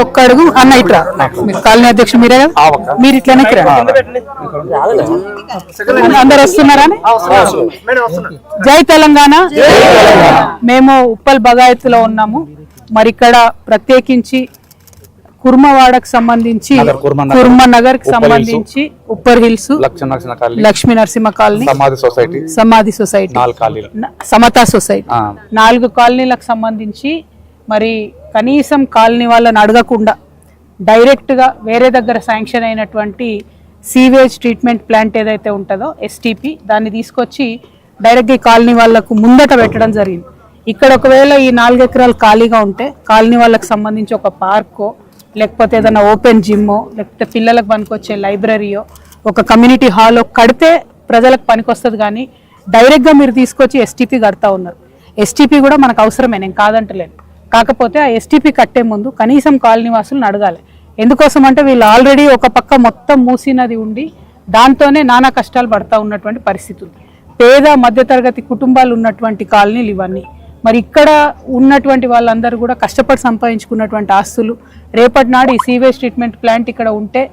ఒక్క అడుగు అన్న ఇట్లా కాలనీ అధ్యక్షుడు మీరే కదా, మీరు ఇట్లానే అందరు వస్తున్నారా? జై తెలంగాణ. మేము ఉప్పల్ బగాయత్లో ఉన్నాము. మరి ఇక్కడ ప్రత్యేకించి కుర్మవాడకు సంబంధించి కుర్మనగర్ కి సంబంధించి ఉప్పర్ హిల్స్, లక్ష్మీ నరసింహ కాలనీ, సమాధి సొసైటీ, సమతా సొసైటీ 4 కాలనీలకు సంబంధించి మరి కనీసం కాలనీ వాళ్ళని అడగకుండా డైరెక్ట్గా వేరే దగ్గర శాంక్షన్ అయినటువంటి సీవేజ్ ట్రీట్మెంట్ ప్లాంట్ ఏదైతే ఉంటుందో ఎస్టీపీ దాన్ని తీసుకొచ్చి డైరెక్ట్గా ఈ కాలనీ వాళ్ళకు ముందట పెట్టడం జరిగింది. ఇక్కడ ఒకవేళ ఈ 4 ఎకరాలు ఖాళీగా ఉంటే కాలనీ వాళ్ళకి సంబంధించి ఒక పార్కో లేకపోతే ఏదైనా ఓపెన్ జిమ్మో లేకపోతే పిల్లలకు పనికొచ్చే లైబ్రరీయో ఒక కమ్యూనిటీ హాల్లో కడితే ప్రజలకు పనికొస్తుంది. కానీ డైరెక్ట్గా మీరు తీసుకొచ్చి ఎస్టీపీ కడతా ఉన్నారు. ఎస్టీపీ కూడా మనకు అవసరమే, నేను కాదంటలేను. కాకపోతే ఆ ఎస్టీపీ కట్టే ముందు కనీసం కాలనీ వాసులను అడగాలి. ఎందుకోసం అంటే వీళ్ళు ఆల్రెడీ ఒక పక్క మొత్తం మూసినది ఉండి దాంతోనే నానా కష్టాలు పడతా ఉన్నటువంటి పరిస్థితులు, పేద మధ్యతరగతి కుటుంబాలు ఉన్నటువంటి కాలనీలు ఇవన్నీ. మరి ఇక్కడ ఉన్నటువంటి వాళ్ళందరూ కూడా కష్టపడి సంపాదించుకున్నటువంటి ఆస్తులు రేపటి నాడు ఈ సీవేజ్ ట్రీట్మెంట్ ప్లాంట్ ఇక్కడ ఉంటే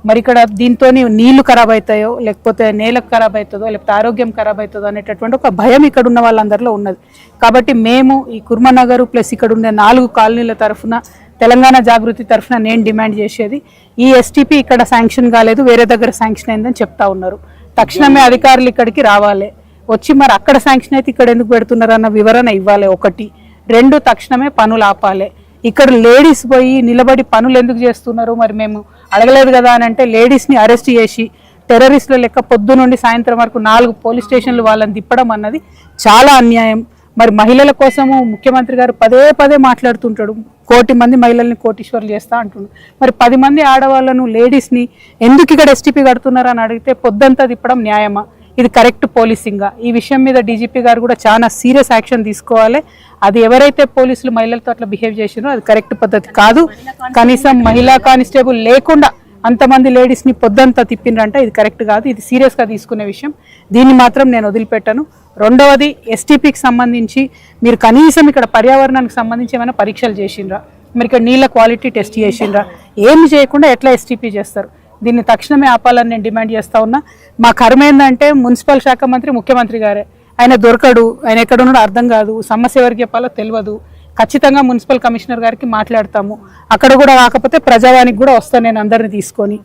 మరి ఇక్కడ దీంతో నీళ్లు ఖరాబ్ అవుతాయో లేకపోతే నేలకు ఖరాబ్ అవుతుందో లేకపోతే ఆరోగ్యం ఖరాబ్ అవుతుందో అనేటటువంటి ఒక భయం ఇక్కడ ఉన్న వాళ్ళందరిలో ఉన్నది. కాబట్టి మేము ఈ కుర్మనగర్ ప్లస్ ఇక్కడ ఉండే 4 కాలనీల తరఫున తెలంగాణ జాగృతి తరఫున నేను డిమాండ్ చేసేది, ఈ ఎస్టీపీ ఇక్కడ శాంక్షన్ కాలేదు, వేరే దగ్గర శాంక్షన్ అయిందని చెప్తా ఉన్నారు. తక్షణమే అధికారులు ఇక్కడికి రావాలి, వచ్చి మరి అక్కడ శాంక్షన్ అయితే ఇక్కడ ఎందుకు పెడుతున్నారు అన్న వివరణ ఇవ్వాలి. 1, 2 తక్షణమే పనులు ఆపాలి. ఇక్కడ లేడీస్ పోయి నిలబడి పనులు ఎందుకు చేస్తున్నారు మరి మేము అడగలేదు కదా అని అంటే లేడీస్ని అరెస్ట్ చేసి టెర్రరిస్టుల లెక్క పొద్దు నుండి సాయంత్రం వరకు 4 పోలీస్ స్టేషన్లు వాళ్ళని తిప్పడం అన్నది చాలా అన్యాయం. మరి మహిళల కోసము ముఖ్యమంత్రి గారు పదే మాట్లాడుతుంటాడు, 1 కోటి మంది మహిళల్ని కోటీశ్వర్లు చేస్తా అంటున్నాడు. మరి 10 మంది ఆడవాళ్ళను లేడీస్ని ఎందుకు ఇక్కడ ఎస్టీపీ కడుతున్నారు అని అడిగితే పొద్దంతా తిప్పడం న్యాయమా? ఇది కరెక్ట్ పోలీసింగా? ఈ విషయం మీద డీజీపీ గారు కూడా చాలా సీరియస్ యాక్షన్ తీసుకోవాలి. అది ఎవరైతే పోలీసులు మహిళలతో అట్లా బిహేవ్ చేసినారో అది కరెక్ట్ పద్ధతి కాదు. కనీసం మహిళా కానిస్టేబుల్ లేకుండా అంతమంది లేడీస్ని పొద్దంతా తిప్పినరంటే ఇది కరెక్ట్ కాదు. ఇది సీరియస్గా తీసుకునే విషయం, దీన్ని మాత్రం నేను వదిలిపెట్టాను. రెండవది, ఎస్టీపీకి సంబంధించి మీరు కనీసం ఇక్కడ పర్యావరణానికి సంబంధించి ఏమైనా పరీక్షలు చేసిండ్రా? మీరు ఇక్కడ నీళ్ళ క్వాలిటీ టెస్ట్ చేసిండ్రా? ఏమి చేయకుండా ఎట్లా ఎస్టీపీ చేస్తారు? దీన్ని తక్షణమే ఆపాలని నేను డిమాండ్ చేస్తా ఉన్నా. మా కర్మ ఏంటంటే మున్సిపల్ శాఖ మంత్రి ముఖ్యమంత్రి గారే, ఆయన దొరకడు, ఆయన ఎక్కడ ఉన్నాడో అర్థం కాదు, సమస్య ఎవరికి చెప్పాలో తెలియదు. ఖచ్చితంగా మున్సిపల్ కమిషనర్ గారికి మాట్లాడతాము, అక్కడ కూడా కాకపోతే ప్రజావానికి కూడా వస్తాను నేను అందరిని తీసుకొని.